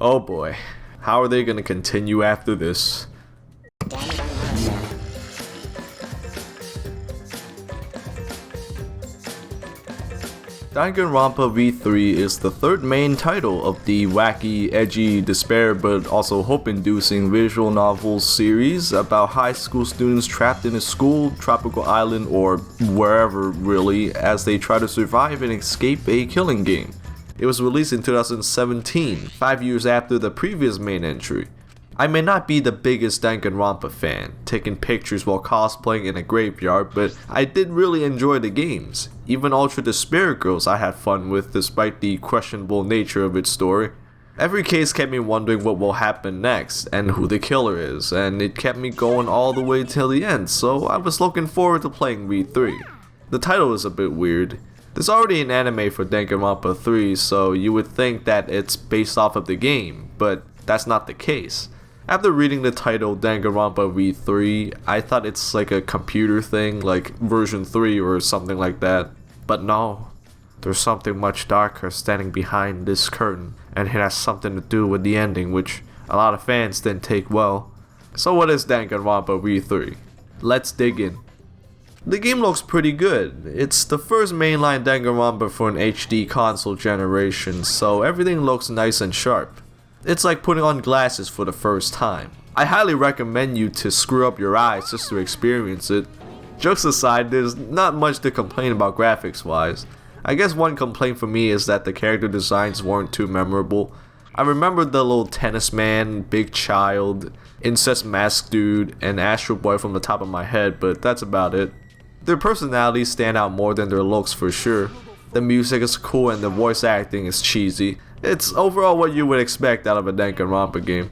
Oh boy, how are they gonna continue after this? Danganronpa V3 is the third main title of the wacky, edgy, despair but also hope-inducing visual novel series about high school students trapped in a school, tropical island, or wherever really, as they try to survive and escape a killing game. It was released in 2017, 5 years after the previous main entry. I may not be the biggest Danganronpa fan, taking pictures while cosplaying in a graveyard, but I did really enjoy the games. Even Ultra Despair Girls I had fun with despite the questionable nature of its story. Every case kept me wondering what will happen next, and who the killer is, and it kept me going all the way till the end, so I was looking forward to playing V3. The title is a bit weird. There's already an anime for Danganronpa 3, so you would think that it's based off of the game, but that's not the case. After reading the title Danganronpa V3, I thought it's like a computer thing, like version 3 or something like that. But no, there's something much darker standing behind this curtain, and it has something to do with the ending, which a lot of fans didn't take well. So what is Danganronpa V3? Let's dig in. The game looks pretty good. It's the first mainline Danganronpa for an HD console generation, so everything looks nice and sharp. It's like putting on glasses for the first time. I highly recommend you to screw up your eyes just to experience it. Jokes aside, there's not much to complain about graphics wise. I guess one complaint for me is that the character designs weren't too memorable. I remember the little tennis man, big child, incest mask dude, and Astro Boy from the top of my head, but that's about it. Their personalities stand out more than their looks for sure. The music is cool and the voice acting is cheesy. It's overall what you would expect out of a Danganronpa game.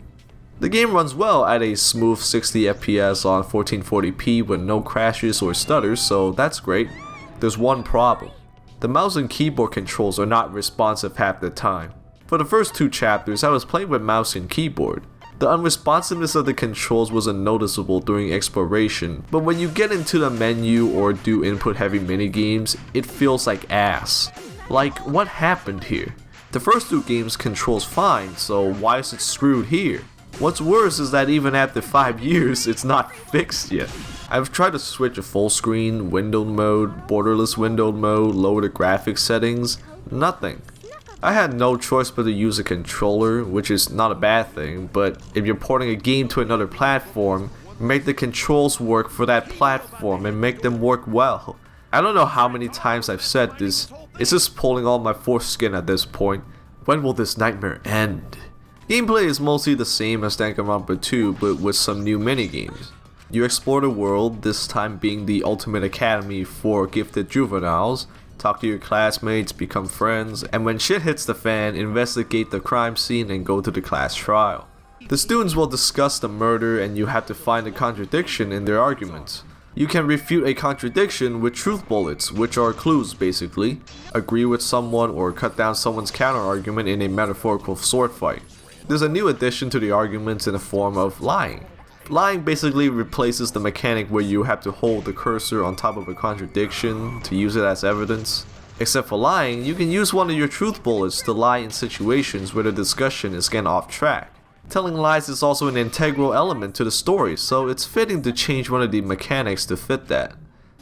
The game runs well at a smooth 60 FPS on 1440p with no crashes or stutters, so that's great. There's one problem. The mouse and keyboard controls are not responsive half the time. For the first 2 chapters, I was playing with mouse and keyboard. The unresponsiveness of the controls wasn't noticeable during exploration, but when you get into the menu or do input-heavy minigames, it feels like ass. Like, what happened here? The first 2 games controls fine, so why is it screwed here? What's worse is that even after 5 years, it's not fixed yet. I've tried to switch to full screen, windowed mode, borderless windowed mode, lower the graphics settings, nothing. I had no choice but to use a controller, which is not a bad thing, but if you're porting a game to another platform, make the controls work for that platform and make them work well. I don't know how many times I've said this, it's just pulling all my foreskin at this point. When will this nightmare end? Gameplay is mostly the same as Danganronpa 2, but with some new minigames. You explore the world, this time being the ultimate academy for gifted juveniles, talk to your classmates, become friends, and when shit hits the fan, investigate the crime scene and go to the class trial. The students will discuss the murder and you have to find a contradiction in their arguments. You can refute a contradiction with truth bullets, which are clues basically, agree with someone or cut down someone's counter-argument in a metaphorical sword fight. There's a new addition to the arguments in the form of lying. Lying basically replaces the mechanic where you have to hold the cursor on top of a contradiction to use it as evidence. Except for lying, you can use one of your truth bullets to lie in situations where the discussion is getting off track. Telling lies is also an integral element to the story, so it's fitting to change one of the mechanics to fit that.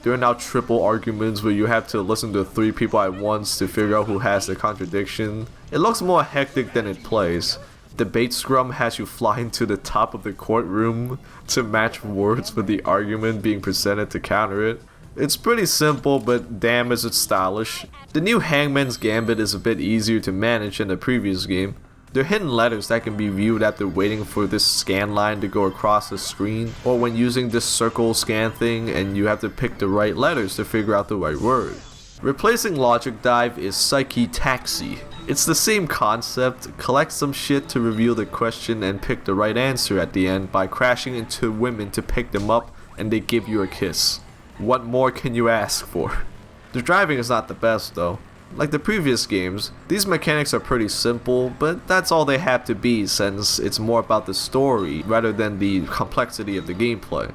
There are now triple arguments where you have to listen to 3 people at once to figure out who has the contradiction. It looks more hectic than it plays. Debate Scrum has you flying to the top of the courtroom to match words with the argument being presented to counter it. It's pretty simple, but damn is it stylish. The new Hangman's Gambit is a bit easier to manage than the previous game. There are hidden letters that can be viewed after waiting for this scan line to go across the screen, or when using this circle scan thing and you have to pick the right letters to figure out the right word. Replacing Logic Dive is Psyche Taxi. It's the same concept, collect some shit to reveal the question and pick the right answer at the end by crashing into women to pick them up and they give you a kiss. What more can you ask for? The driving is not the best though. Like the previous games, these mechanics are pretty simple, but that's all they have to be since it's more about the story rather than the complexity of the gameplay.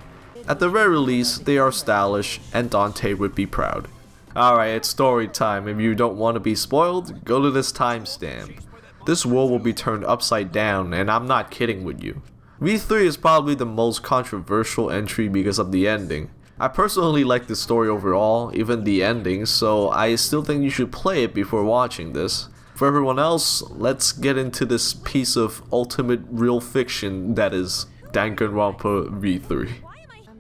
At the very least, they are stylish and Dante would be proud. Alright, it's story time. If you don't want to be spoiled, go to this timestamp. this world will be turned upside down, and I'm not kidding with you. V3 is probably the most controversial entry because of the ending. I personally like the story overall, even the ending, so I still think you should play it before watching this. For everyone else, let's get into this piece of ultimate real fiction that is Danganronpa V3.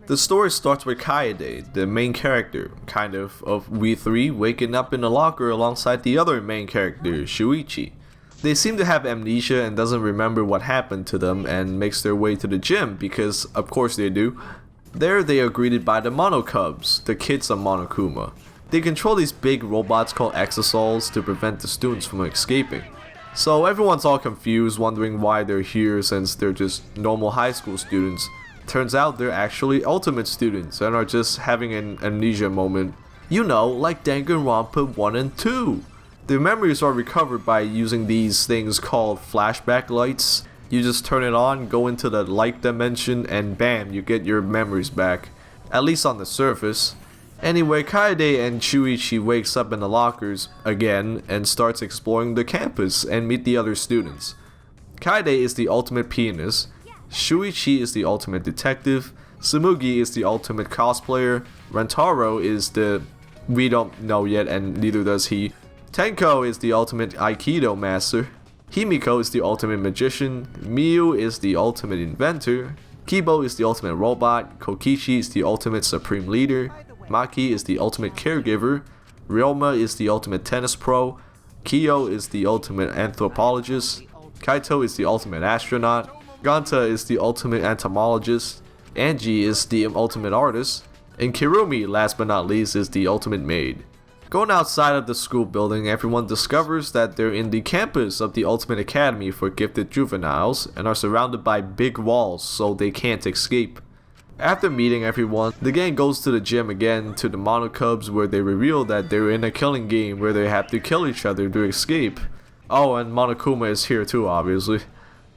The story starts with Kaede, the main character, of V3, waking up in a locker alongside the other main character, Shuichi. They seem to have amnesia and doesn't remember what happened to them and makes their way to the gym because, of course they do. There they are greeted by the Monokubs, the kids of Monokuma. They control these big robots called exosols to prevent the students from escaping. So everyone's all confused, wondering why they're here since they're just normal high school students. Turns out they're actually ultimate students and are just having an amnesia moment. You know, like Danganronpa 1 and 2. Their memories are recovered by using these things called flashback lights. You just turn it on, go into the light dimension, and bam, you get your memories back. At least on the surface. Anyway, Kaede and Shuichi wakes up in the lockers again and starts exploring the campus and meet the other students. Kaede is the ultimate pianist, Shuichi is the ultimate detective, Tsumugi is the ultimate cosplayer, Rentaro is the... we don't know yet and neither does he. Tenko is the ultimate Aikido master, Himiko is the ultimate magician, Miyu is the ultimate inventor, Kibo is the ultimate robot, Kokichi is the ultimate supreme leader, Maki is the ultimate caregiver, Ryoma is the ultimate tennis pro, Kyo is the ultimate anthropologist, Kaito is the ultimate astronaut, Ganta is the ultimate entomologist, Angie is the ultimate artist, and Kirumi, last but not least, is the ultimate maid. Going outside of the school building, everyone discovers that they're in the campus of the Ultimate Academy for Gifted Juveniles and are surrounded by big walls so they can't escape. After meeting everyone, the gang goes to the gym again to the Monokubs where they reveal that they're in a killing game where they have to kill each other to escape. Oh, and Monokuma is here too, obviously.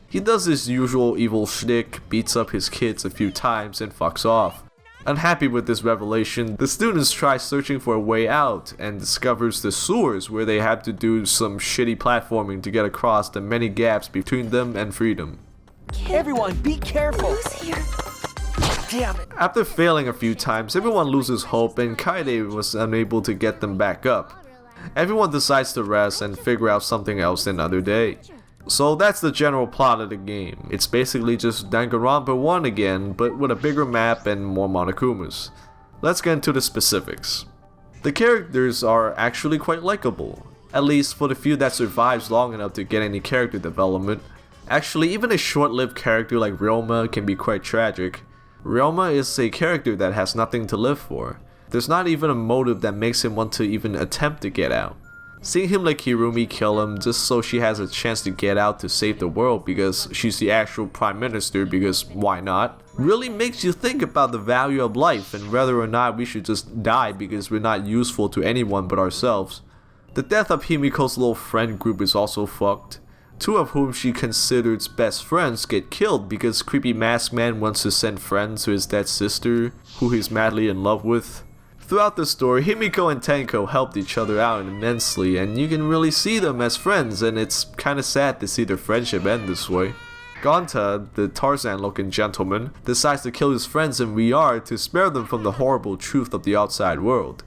He does his usual evil shtick, beats up his kids a few times, and fucks off. Unhappy with this revelation, the students try searching for a way out and discovers the sewers where they have to do some shitty platforming to get across the many gaps between them and freedom. Everyone, be careful! Damn it. After failing a few times, everyone loses hope and Kaede was unable to get them back up. Everyone decides to rest and figure out something else another day. So that's the general plot of the game. It's basically just Danganronpa 1 again, but with a bigger map and more Monokumas. Let's get into the specifics. The characters are actually quite likable, at least for the few that survives long enough to get any character development. Actually, even a short-lived character like Ryoma can be quite tragic. Ryoma is a character that has nothing to live for. There's not even a motive that makes him want to even attempt to get out. Seeing him let Kirumi kill him just so she has a chance to get out to save the world because she's the actual prime minister, because why not, really makes you think about the value of life and whether or not we should just die because we're not useful to anyone but ourselves. The death of Himiko's little friend group is also fucked. Two of whom she considers best friends get killed because creepy masked man wants to send friends to his dead sister, who he's madly in love with. Throughout the story, Himiko and Tenko helped each other out immensely, and you can really see them as friends, and it's kinda sad to see their friendship end this way. Ganta, the Tarzan-looking gentleman, decides to kill his friends in VR to spare them from the horrible truth of the outside world.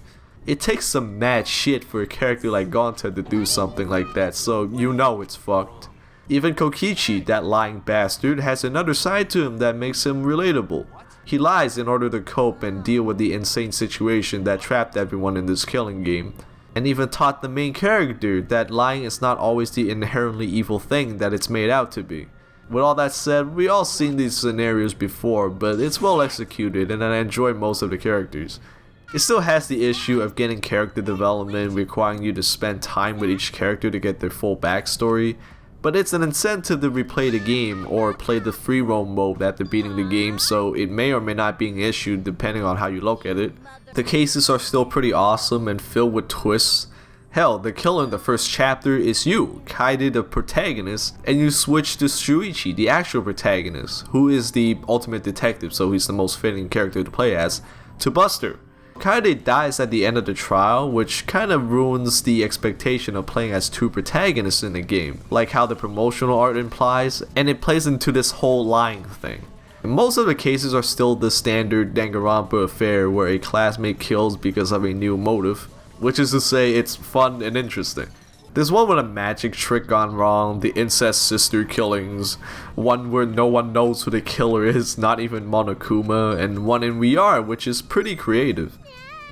It takes some mad shit for a character like Ganta to do something like that, so you know it's fucked. Even Kokichi, that lying bastard, has another side to him that makes him relatable. He lies in order to cope and deal with the insane situation that trapped everyone in this killing game, and even taught the main character that lying is not always the inherently evil thing that it's made out to be. With all that said, we all seen these scenarios before, but it's well executed and I enjoy most of the characters. It still has the issue of getting character development requiring you to spend time with each character to get their full backstory, but it's an incentive to replay the game or play the free roam mode after beating the game, so it may or may not be an issue depending on how you look at it. The cases are still pretty awesome and filled with twists. Hell, the killer in the first chapter is you, Kaede the protagonist, and you switch to Shuichi, the actual protagonist, who is the ultimate detective, so he's the most fitting character to play as, to Buster. Kaede dies at the end of the trial, which kind of ruins the expectation of playing as two protagonists in the game, like how the promotional art implies, and it plays into this whole lying thing. Most of the cases are still the standard Danganronpa affair where a classmate kills because of a new motive, which is to say it's fun and interesting. There's one with a magic trick gone wrong, the incest sister killings, one where no one knows who the killer is, not even Monokuma, and one in VR, which is pretty creative.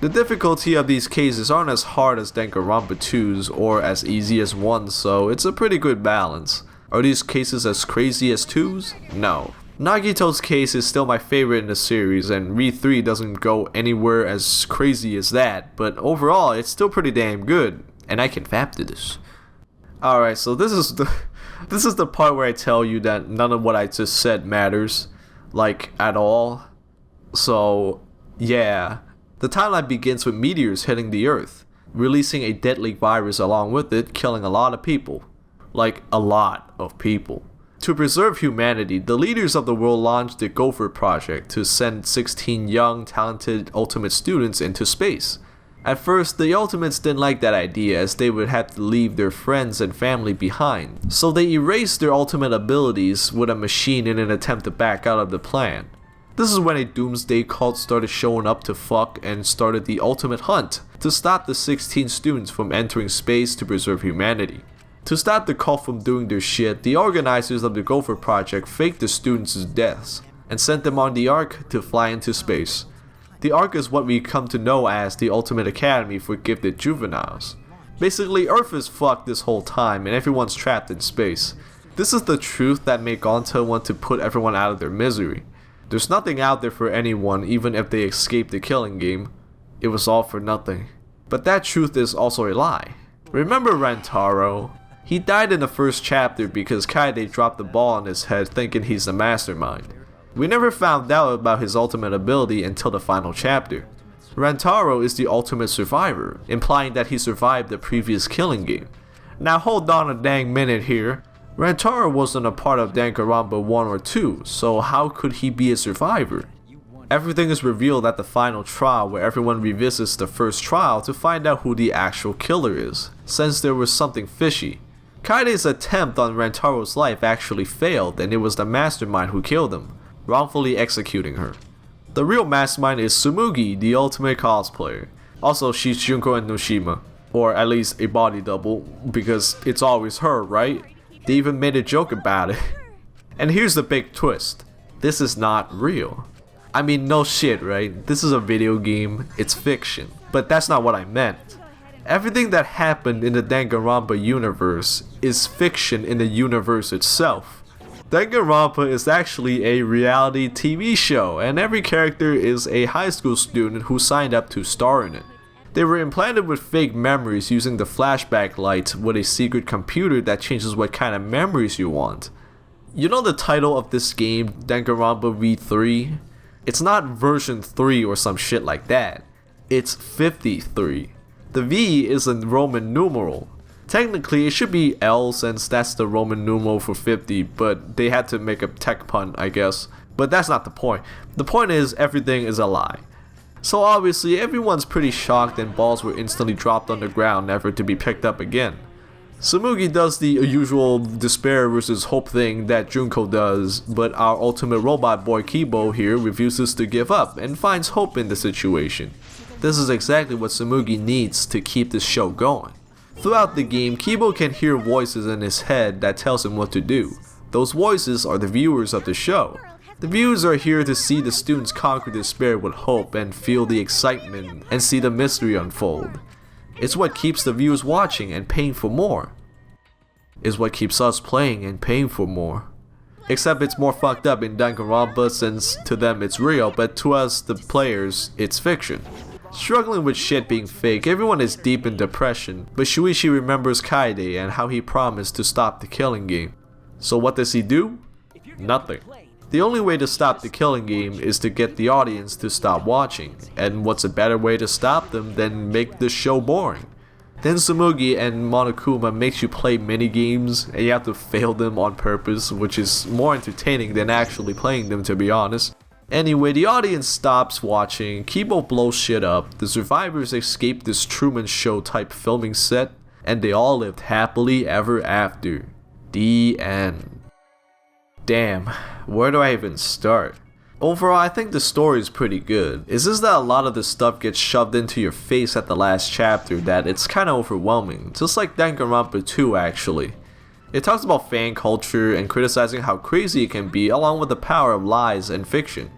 The difficulty of these cases aren't as hard as Danganronpa 2's or as easy as 1's, so it's a pretty good balance. Are these cases as crazy as 2's? No. Nagito's case is still my favorite in the series, and V3 doesn't go anywhere as crazy as that, but overall it's still pretty damn good, and I can fap to this. Alright, so this is the part where I tell you that none of what I just said matters, like, at all. So, yeah. The timeline begins with meteors hitting the Earth, releasing a deadly virus along with it, killing a lot of people. Like, a lot of people. To preserve humanity, the leaders of the world launched the Gopher Project to send 16 young, talented Ultimate students into space. At first, the Ultimates didn't like that idea as they would have to leave their friends and family behind, so they erased their ultimate abilities with a machine in an attempt to back out of the plan. This is when a doomsday cult started showing up to fuck and started the ultimate hunt to stop the 16 students from entering space to preserve humanity. To stop the cult from doing their shit, the organizers of the Gopher Project faked the students' deaths and sent them on the Ark to fly into space. The Ark is what we come to know as the Ultimate Academy for Gifted Juveniles. Basically, Earth is fucked this whole time and everyone's trapped in space. This is the truth that made Gonta want to put everyone out of their misery. There's nothing out there for anyone even if they escape the killing game. It was all for nothing. But that truth is also a lie. Remember Rantaro? He died in the first chapter because Kaede dropped the ball on his head thinking he's the mastermind. We never found out about his ultimate ability until the final chapter. Rantaro is the ultimate survivor, implying that he survived the previous killing game. Now hold on a dang minute here. Rantaro wasn't a part of Danganronpa 1 or 2, so how could he be a survivor? Everything is revealed at the final trial where everyone revisits the first trial to find out who the actual killer is, since there was something fishy. Kaede's attempt on Rantaro's life actually failed and it was the mastermind who killed him, wrongfully executing her. The real mastermind is Tsumugi, the ultimate cosplayer. Also, she's Junko and Noshima, or at least a body double, because it's always her, right? They even made a joke about it. And here's the big twist. This is not real. I mean, no shit, right? This is a video game, it's fiction. But that's not what I meant. Everything that happened in the Danganronpa universe is fiction in the universe itself. Danganronpa is actually a reality TV show, and every character is a high school student who signed up to star in it. They were implanted with fake memories using the flashback light with a secret computer that changes what kind of memories you want. You know the title of this game, Danganronpa V3? It's not version 3 or some shit like that. It's 53. The V is a Roman numeral. Technically, it should be L since that's the Roman numeral for 50, but they had to make a tech pun, I guess. But that's not the point. The point is, everything is a lie. So obviously, everyone's pretty shocked and balls were instantly dropped on the ground, never to be picked up again. Tsumugi does the usual despair versus hope thing that Junko does, but our ultimate robot boy Kibo here refuses to give up and finds hope in the situation. This is exactly what Tsumugi needs to keep this show going. Throughout the game, Kibo can hear voices in his head that tells him what to do. Those voices are the viewers of the show. The viewers are here to see the students conquer despair with hope and feel the excitement and see the mystery unfold. It's what keeps the viewers watching and paying for more. It's what keeps us playing and paying for more. Except it's more fucked up in Danganronpa since to them it's real, but to us, the players, it's fiction. Struggling with shit being fake, everyone is deep in depression, but Shuichi remembers Kaede and how he promised to stop the killing game. So what does he do? Nothing. The only way to stop the killing game is to get the audience to stop watching, and what's a better way to stop them than make the show boring? Then Tsumugi and Monokuma makes you play minigames and you have to fail them on purpose, which is more entertaining than actually playing them, to be honest. Anyway, the audience stops watching, Kibo blows shit up, the survivors escape this Truman Show type filming set, and they all lived happily ever after. The end. Damn, where do I even start? Overall, I think the story is pretty good. It's just that a lot of the stuff gets shoved into your face at the last chapter that it's kinda overwhelming, just like Danganronpa 2 actually. It talks about fan culture and criticizing how crazy it can be along with the power of lies and fiction.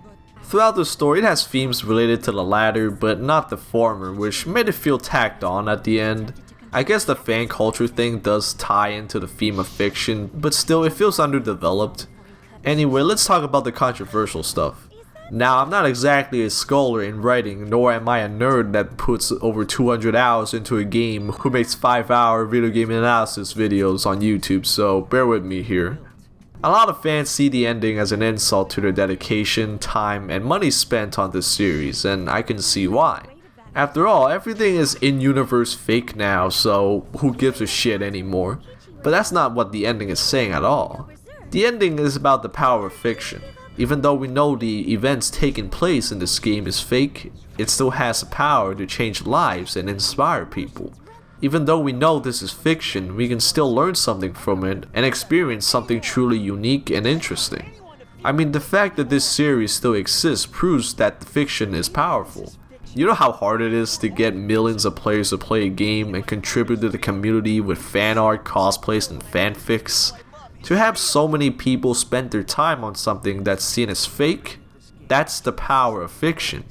Throughout the story, it has themes related to the latter, but not the former, which made it feel tacked on at the end. I guess the fan culture thing does tie into the theme of fiction, but still it feels underdeveloped. Anyway, let's talk about the controversial stuff. Now, I'm not exactly a scholar in writing, nor am I a nerd that puts over 200 hours into a game who makes 5-hour video game analysis videos on YouTube, so bear with me here. A lot of fans see the ending as an insult to their dedication, time, and money spent on this series, and I can see why. After all, everything is in-universe fake now, so who gives a shit anymore? But that's not what the ending is saying at all. The ending is about the power of fiction. Even though we know the events taking place in this game is fake, it still has the power to change lives and inspire people. Even though we know this is fiction, we can still learn something from it and experience something truly unique and interesting. I mean, the fact that this series still exists proves that the fiction is powerful. You know how hard it is to get millions of players to play a game and contribute to the community with fan art, cosplays, and fanfics? To have so many people spend their time on something that's seen as fake, that's the power of fiction.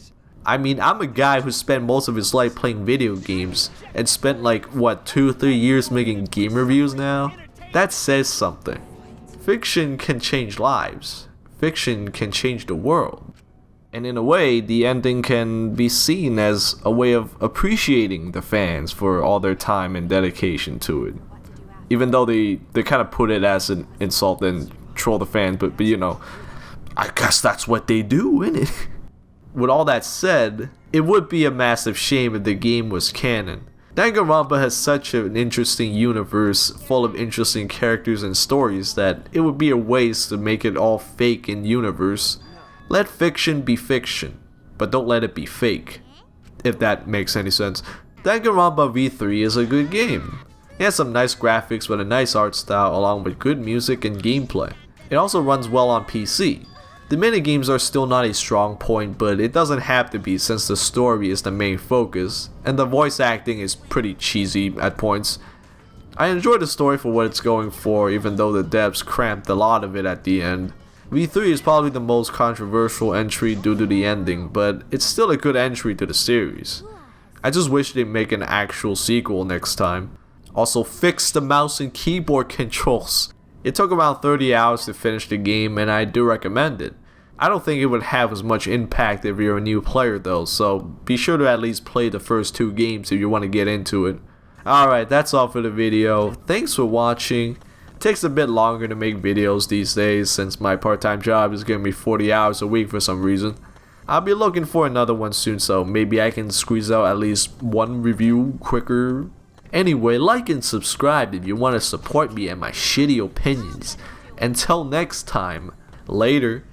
I mean, I'm a guy who spent most of his life playing video games and spent like, what, 2-3 years making game reviews now? That says something. Fiction can change lives. Fiction can change the world. And in a way, the ending can be seen as a way of appreciating the fans for all their time and dedication to it. Even though they kind of put it as an insult and troll the fans, but you know, I guess that's what they do, innit? With all that said, it would be a massive shame if the game was canon. Danganronpa has such an interesting universe full of interesting characters and stories that it would be a waste to make it all fake in universe. Let fiction be fiction, but don't let it be fake, if that makes any sense. Danganronpa V3 is a good game. It has some nice graphics with a nice art style along with good music and gameplay. It also runs well on PC. The minigames are still not a strong point, but it doesn't have to be since the story is the main focus, and the voice acting is pretty cheesy at points. I enjoy the story for what it's going for, even though the devs cramped a lot of it at the end. V3 is probably the most controversial entry due to the ending, but it's still a good entry to the series. I just wish they'd make an actual sequel next time. Also, fix the mouse and keyboard controls. It took around 30 hours to finish the game, and I do recommend it. I don't think it would have as much impact if you're a new player though, so be sure to at least play the first 2 games if you want to get into it. Alright, that's all for the video. Thanks for watching. It takes a bit longer to make videos these days since my part-time job is giving me 40 hours a week for some reason. I'll be looking for another one soon, so maybe I can squeeze out at least one review quicker. Anyway, like and subscribe if you want to support me and my shitty opinions. Until next time, later.